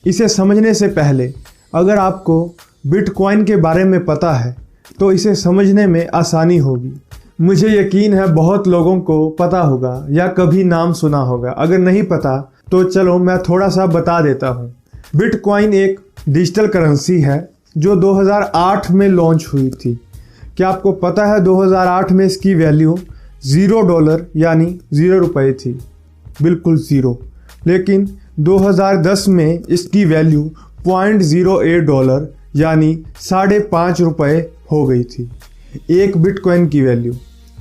इसे समझने से पहले अगर आपको बिटकॉइन के बारे में पता है तो इसे समझने में आसानी होगी। मुझे यकीन है बहुत लोगों को पता होगा या कभी नाम सुना होगा। अगर नहीं पता तो चलो मैं थोड़ा सा बता देता हूँ। बिटकॉइन एक डिजिटल करेंसी है जो 2008 में लॉन्च हुई थी। क्या आपको पता है 2008 में इसकी वैल्यू $0 यानी 0 रुपये थी, बिल्कुल ज़ीरो। लेकिन 2010 में इसकी वैल्यू $0.08 यानी ₹5.5 हो गई थी। एक बिटकॉइन की वैल्यू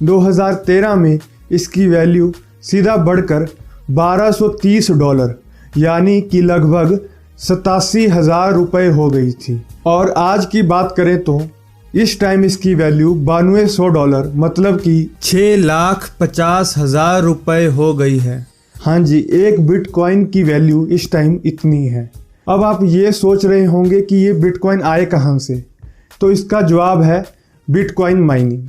2013 में इसकी वैल्यू सीधा बढ़कर $1230 यानी कि लगभग 87,000 रुपये हो गई थी। और आज की बात करें तो इस टाइम इसकी वैल्यू $9200 मतलब कि 6,50,000 रुपये हो गई है। हाँ जी, एक बिटकॉइन की वैल्यू इस टाइम इतनी है। अब आप ये सोच रहे होंगे कि ये बिटकॉइन आए कहाँ से, तो इसका जवाब है बिटकॉइन माइनिंग।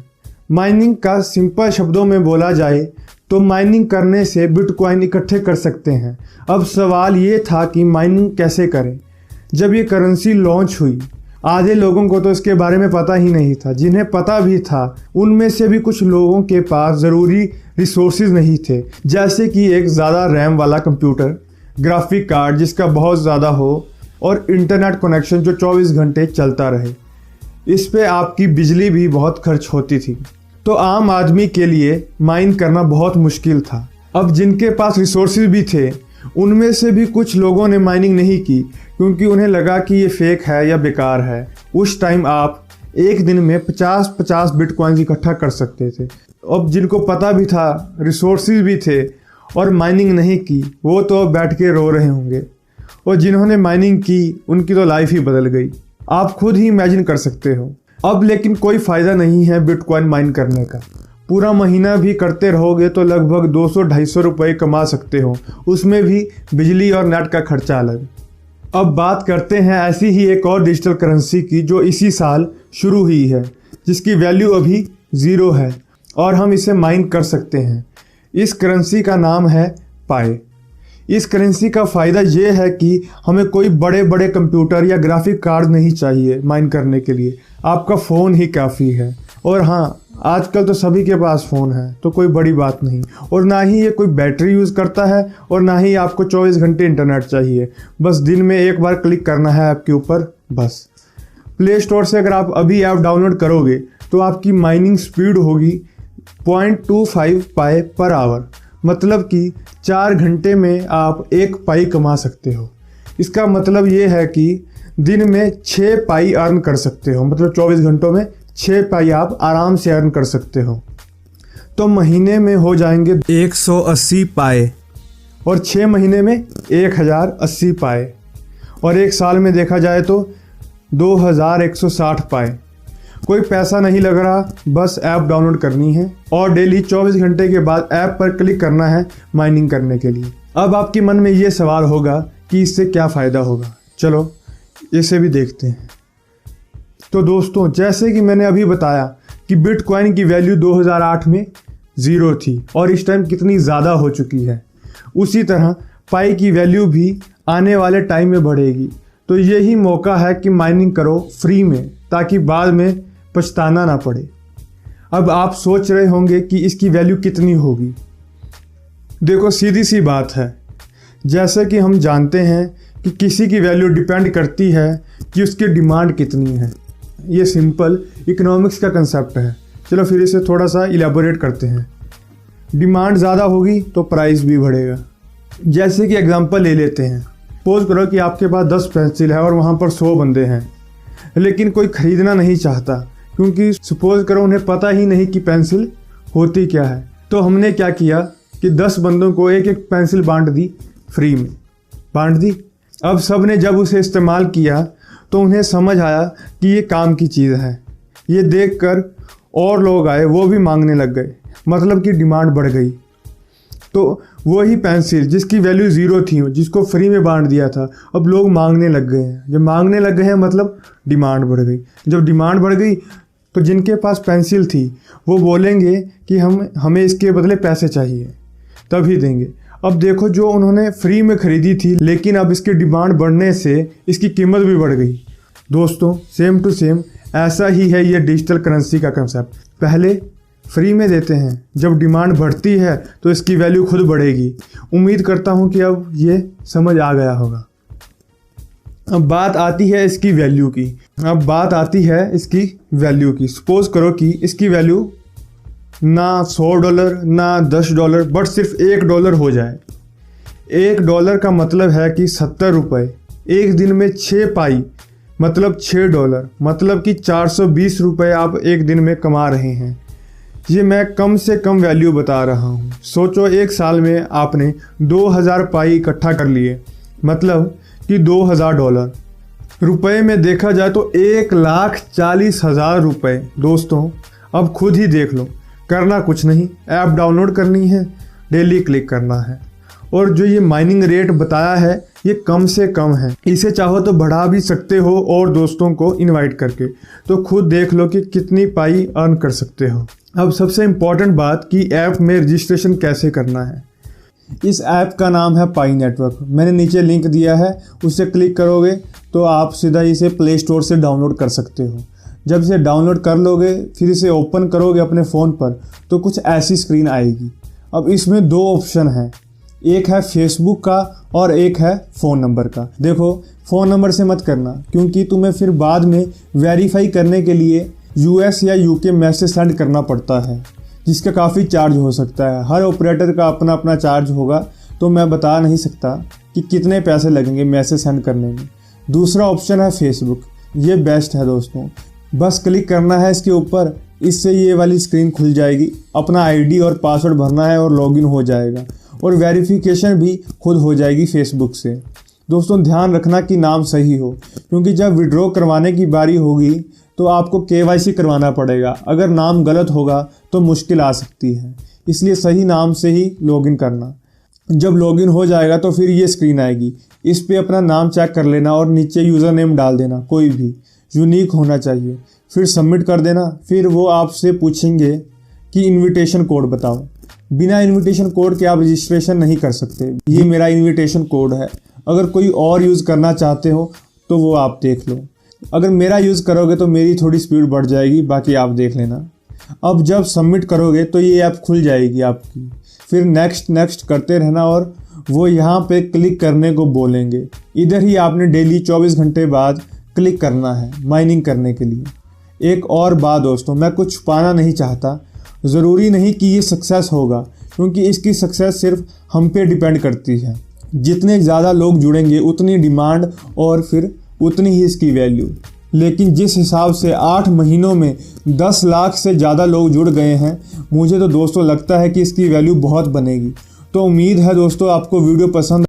माइनिंग का सिंपल शब्दों में बोला जाए तो माइनिंग करने से बिटकॉइन इकट्ठे कर सकते हैं। अब सवाल ये था कि माइनिंग कैसे करें। जब ये करेंसी लॉन्च हुई आधे लोगों को तो इसके बारे में पता ही नहीं था। जिन्हें पता भी था उनमें से भी कुछ लोगों के पास ज़रूरी रिसोर्सेज नहीं थे, जैसे कि एक ज़्यादा रैम वाला कंप्यूटर, ग्राफिक कार्ड जिसका बहुत ज़्यादा हो और इंटरनेट कनेक्शन जो 24 घंटे चलता रहे। इस पे आपकी बिजली भी बहुत खर्च होती थी, तो आम आदमी के लिए माइन करना बहुत मुश्किल था। अब जिनके पास रिसोर्सेज भी थे उनमें से भी कुछ लोगों ने माइनिंग नहीं की क्योंकि उन्हें लगा कि ये फेक है या बेकार है। उस टाइम आप एक दिन में 50-50 बिटकॉइन इकट्ठा कर सकते थे। अब जिनको पता भी था, रिसोर्सेज भी थे और माइनिंग नहीं की, वो तो अब बैठ के रो रहे होंगे। और जिन्होंने माइनिंग की उनकी तो लाइफ ही बदल गई। आप खुद ही इमेजिन कर सकते हो। अब लेकिन कोई फ़ायदा नहीं है बिटकॉइन माइन करने का। पूरा महीना भी करते रहोगे तो लगभग 200-250 रुपये कमा सकते हो, उसमें भी बिजली और नेट का खर्चा अलग। अब बात करते हैं ऐसी ही एक और डिजिटल करेंसी की जो इसी साल शुरू हुई है, जिसकी वैल्यू अभी 0 है और हम इसे माइन कर सकते हैं। इस करेंसी का नाम है पाई। इस करेंसी का फ़ायदा ये है कि हमें कोई बड़े बड़े कंप्यूटर या ग्राफिक कार्ड नहीं चाहिए माइन करने के लिए, आपका फ़ोन ही काफ़ी है। और हाँ, आजकल तो सभी के पास फ़ोन है तो कोई बड़ी बात नहीं। और ना ही ये कोई बैटरी यूज़ करता है और ना ही आपको 24 घंटे इंटरनेट चाहिए। बस दिन में एक बार क्लिक करना है ऐप के ऊपर, बस। प्ले स्टोर से अगर आप अभी ऐप डाउनलोड करोगे तो आपकी माइनिंग स्पीड होगी 0.25 पाई पर आवर, मतलब कि 4 घंटे में आप 1 पाई कमा सकते हो। इसका मतलब ये है कि दिन में 6 पाई अर्न कर सकते हो, मतलब 24 घंटों में 6 पाई आप आराम से अर्न कर सकते हो। तो महीने में हो जाएंगे 180 पाए और 6 महीने में 1080 पाए और एक साल में देखा जाए तो 2160 पाए। कोई पैसा नहीं लग रहा, बस ऐप डाउनलोड करनी है और डेली 24 घंटे के बाद ऐप पर क्लिक करना है माइनिंग करने के लिए। अब आपके मन में ये सवाल होगा कि इससे क्या फ़ायदा होगा। चलो इसे भी देखते हैं। तो दोस्तों, जैसे कि मैंने अभी बताया कि बिटकॉइन की वैल्यू 2008 में 0 थी और इस टाइम कितनी ज़्यादा हो चुकी है, उसी तरह पाई की वैल्यू भी आने वाले टाइम में बढ़ेगी। तो यही मौका है कि माइनिंग करो फ्री में, ताकि बाद में पछताना ना पड़े। अब आप सोच रहे होंगे कि इसकी वैल्यू कितनी होगी। देखो, सीधी सी बात है, जैसे कि हम जानते हैं कि किसी की वैल्यू डिपेंड करती है कि उसकी डिमांड कितनी है। ये सिंपल इकोनॉमिक्स का कंसेप्ट है। चलो फिर इसे थोड़ा सा इलेबोरेट करते हैं। डिमांड ज़्यादा होगी तो प्राइस भी बढ़ेगा। जैसे कि एग्जांपल ले लेते हैं, सपोज करो कि आपके पास 10 पेंसिल है और वहाँ पर 100 बंदे हैं, लेकिन कोई ख़रीदना नहीं चाहता क्योंकि सपोज करो उन्हें पता ही नहीं कि पेंसिल होती क्या है। तो हमने क्या किया कि 10 बंदों को एक एक पेंसिल बांट दी, फ्री में बांट दी। अब सब ने जब उसे इस्तेमाल किया तो उन्हें समझ आया कि ये काम की चीज़ है। ये देखकर और लोग आए, वो भी मांगने लग गए, मतलब कि डिमांड बढ़ गई। तो वही पेंसिल जिसकी वैल्यू 0 थी, जिसको फ्री में बांट दिया था, अब लोग मांगने लग गए हैं। जब मांगने लग गए हैं मतलब डिमांड बढ़ गई। जब डिमांड बढ़ गई तो जिनके पास पेंसिल थी वो बोलेंगे कि हमें इसके बदले पैसे चाहिए, तभी देंगे। अब देखो, जो उन्होंने फ्री में खरीदी थी, लेकिन अब इसकी डिमांड बढ़ने से इसकी कीमत भी बढ़ गई। दोस्तों, सेम टू सेम ऐसा ही है ये डिजिटल करेंसी का कंसेप्ट। पहले फ्री में देते हैं, जब डिमांड बढ़ती है तो इसकी वैल्यू खुद बढ़ेगी। उम्मीद करता हूँ कि अब ये समझ आ गया होगा। अब बात आती है इसकी वैल्यू की। सपोज करो कि इसकी वैल्यू ना $100 ना $10 बट सिर्फ $1 हो जाए। $1 का मतलब है कि 70 रुपये। एक दिन में 6 पाई मतलब $6, मतलब कि 420 रुपये आप एक दिन में कमा रहे हैं। ये मैं कम से कम वैल्यू बता रहा हूँ। सोचो, एक साल में आपने 2000 पाई इकट्ठा कर लिए, मतलब कि $2000। रुपए में देखा जाए तो 1,40,000 रुपये। दोस्तों, अब खुद ही देख लो, करना कुछ नहीं, ऐप डाउनलोड करनी है, डेली क्लिक करना है। और जो ये माइनिंग रेट बताया है ये कम से कम है, इसे चाहो तो बढ़ा भी सकते हो और दोस्तों को इनवाइट करके। तो खुद देख लो कि कितनी पाई अर्न कर सकते हो। अब सबसे इम्पॉर्टेंट बात कि ऐप में रजिस्ट्रेशन कैसे करना है। इस ऐप का नाम है पाई नेटवर्क। मैंने नीचे लिंक दिया है, उससे क्लिक करोगे तो आप सीधा इसे प्ले स्टोर से डाउनलोड कर सकते हो। जब इसे डाउनलोड कर लोगे, फिर इसे ओपन करोगे अपने फ़ोन पर, तो कुछ ऐसी स्क्रीन आएगी। अब इसमें 2 ऑप्शन हैं, एक है फेसबुक का और एक है फ़ोन नंबर का। देखो, फ़ोन नंबर से मत करना, क्योंकि तुम्हें फिर बाद में वेरीफाई करने के लिए US या UK मैसेज सेंड करना पड़ता है, जिसका काफ़ी चार्ज हो सकता है। हर ऑपरेटर का अपना अपना चार्ज होगा, तो मैं बता नहीं सकता कि कितने पैसे लगेंगे मैसेज सेंड करने में। दूसरा ऑप्शन है फेसबुक। ये बेस्ट है दोस्तों। बस क्लिक करना है इसके ऊपर, इससे ये वाली स्क्रीन खुल जाएगी। अपना ID और पासवर्ड भरना है और लॉगिन हो जाएगा, और वेरिफिकेशन भी खुद हो जाएगी फेसबुक से। दोस्तों, ध्यान रखना कि नाम सही हो, क्योंकि जब विड्रॉ करवाने की बारी होगी तो आपको KYC करवाना पड़ेगा। अगर नाम गलत होगा तो मुश्किल आ सकती है, इसलिए सही नाम से ही लॉगिन करना। जब लॉगिन हो जाएगा तो फिर ये स्क्रीन आएगी, इस पे अपना नाम चेक कर लेना और नीचे यूज़र नेम डाल देना, कोई भी यूनिक होना चाहिए। फिर सबमिट कर देना। फिर वो आपसे पूछेंगे कि इनविटेशन कोड बताओ। बिना इनविटेशन कोड के आप रजिस्ट्रेशन नहीं कर सकते। ये मेरा इनविटेशन कोड है। अगर कोई और यूज़ करना चाहते हो तो वो आप देख लो। अगर मेरा यूज़ करोगे तो मेरी थोड़ी स्पीड बढ़ जाएगी, बाकी आप देख लेना। अब जब सबमिट करोगे तो ये ऐप खुल जाएगी आपकी। फिर नेक्स्ट करते रहना, और वो यहाँ पे क्लिक करने को बोलेंगे। इधर ही आपने डेली 24 घंटे बाद क्लिक करना है माइनिंग करने के लिए। एक और बात दोस्तों, मैं कुछ छुपाना नहीं चाहता। ज़रूरी नहीं कि ये सक्सेस होगा, क्योंकि इसकी सक्सेस सिर्फ हम पे डिपेंड करती है। जितने ज़्यादा लोग जुड़ेंगे उतनी डिमांड और फिर उतनी ही इसकी वैल्यू। लेकिन जिस हिसाब से 8 महीनों में 10 लाख से ज़्यादा लोग जुड़ गए हैं, मुझे तो दोस्तों लगता है कि इसकी वैल्यू बहुत बनेगी। तो उम्मीद है दोस्तों आपको वीडियो पसंद